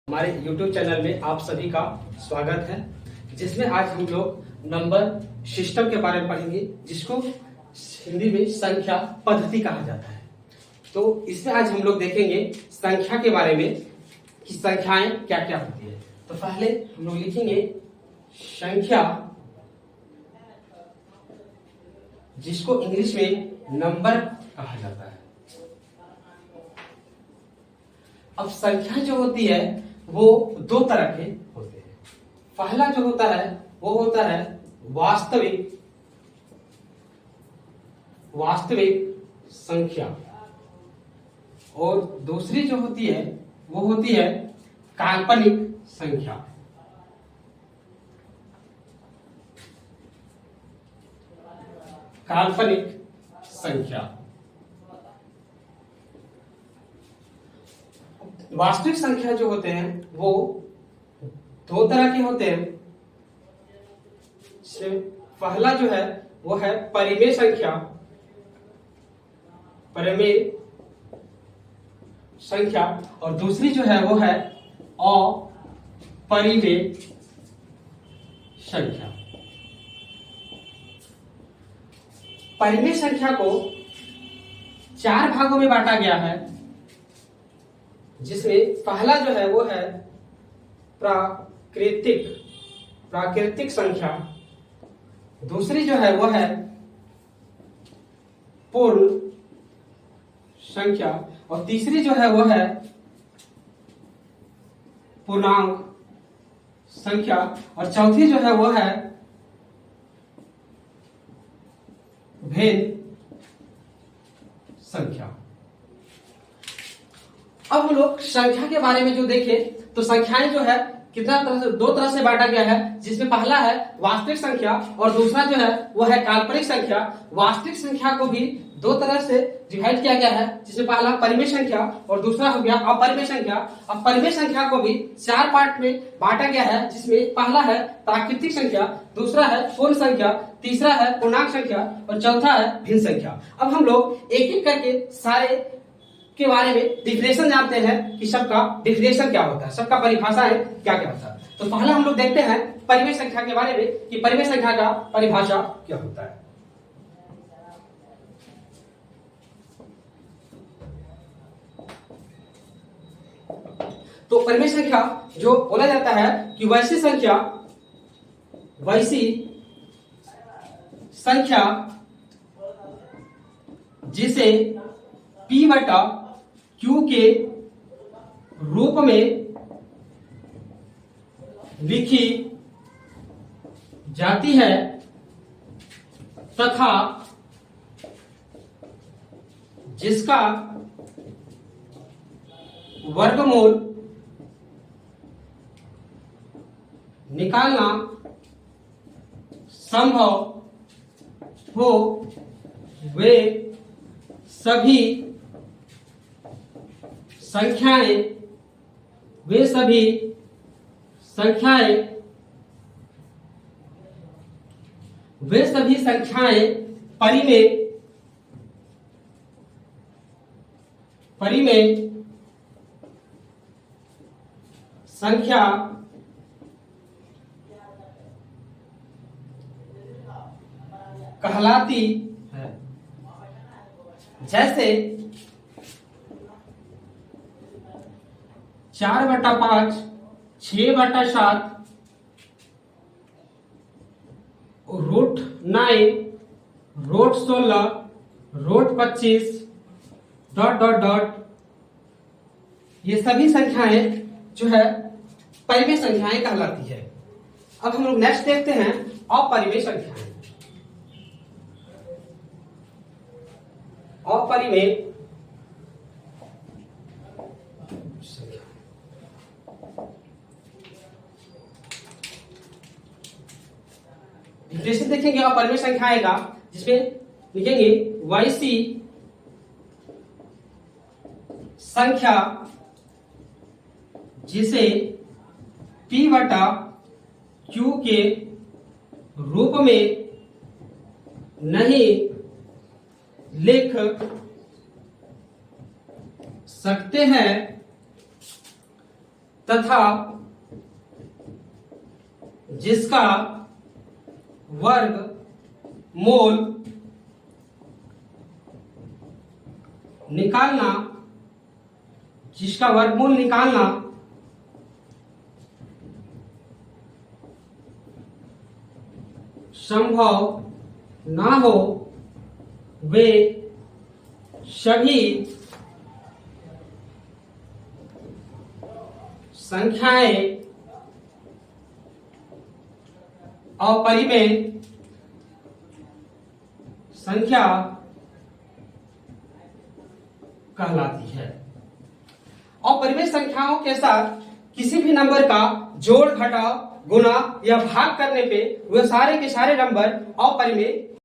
हमारे YouTube channel में आप सभी का स्वागत है, जिसमें आज हम लोग नंबर सिस्टम के बारे में पढ़ेंगे, जिसको हिंदी में संख्या पद्धति कहा जाता है। तो इसमें आज हम लोग देखेंगे संख्या के बारे में कि संख्याएं क्या क्या होती है। तो पहले हम लोग लिखेंगे संख्या, जिसको इंग्लिश में नंबर कहा जाता है। अब संख्या जो होती है वो दो तरह के होते हैं। पहला जो होता है वो होता है वास्तविक संख्या, और दूसरी जो होती है वो होती है काल्पनिक संख्या। काल्पनिक संख्या। वास्तविक संख्या जो होते हैं वो दो तरह के होते हैं। पहला जो है वो है परिमेय संख्या। परिमेय संख्या, और दूसरी जो है वो है अपरिमेय संख्या। परिमेय संख्या को चार भागों में बांटा गया है, जिसमें पहला जो है वो है प्राकृतिक संख्या। दूसरी जो है वो है पूर्ण संख्या, और तीसरी जो है वो है पूर्णांक संख्या, और चौथी जो है वो है भिन्न संख्या। अब हम लोग संख्या के बारे में जो देखें तो संख्याएं जो है कितना तरह से, दो तरह से बांटा गया है, जिसमें पहला है वास्तविक संख्या और दूसरा जो है वो है काल्पनिक संख्या। वास्तविक संख्या को भी दो तरह से डिवाइड किया गया है, जिसमें पहला परिमेय संख्या और दूसरा हो गया अपरिमेय संख्या। अब परिमेय संख्या को भी चार पार्ट में बांटा गया है, जिसमें पहला है प्राकृतिक संख्या, दूसरा है पूर्ण संख्या, तीसरा है पूर्णांक संख्या, और चौथा है भिन्न संख्या। अब हम लोग एक एक करके सारे के बारे में डिफिनेशन जानते हैं कि सबका डिफिनेशन क्या होता है, सबका परिभाषा है क्या क्या होता है। तो पहला हम लोग देखते हैं परिमेय संख्या के बारे में कि परिमेय संख्या का परिभाषा क्या होता है। तो परिमेय संख्या जो बोला जाता है कि वैसी संख्या जिसे P बटा Q के रूप में लिखी जाती है तथा जिसका वर्गमूल निकालना संभव हो, वे सभी संख्याएं परिमेय संख्या कहलाती है। जैसे 4/5, 6/7, √9, √16, √25 ... ये सभी संख्याएं जो है परिमेय संख्याएं कहलाती है। अब हम लोग नेक्स्ट देखते हैं अपरिमेय संख्याएं। अपरिमेय डिफिनेशन देखेंगे अपरिमेय संख्याएं का, जिसमें लिखेंगे वैसी संख्या जिसे P बटा Q के रूप में नहीं लिख सकते हैं तथा जिसका वर्ग मूल निकालना, जिसका वर्गमूल निकालना संभव ना हो, वे सभी संख्याएं अपरिमेय संख्या कहलाती है। अपरिमेय संख्याओं के साथ किसी भी नंबर का जोड़, घटाव, गुणा या भाग करने पे वह सारे के सारे नंबर अपरिमेय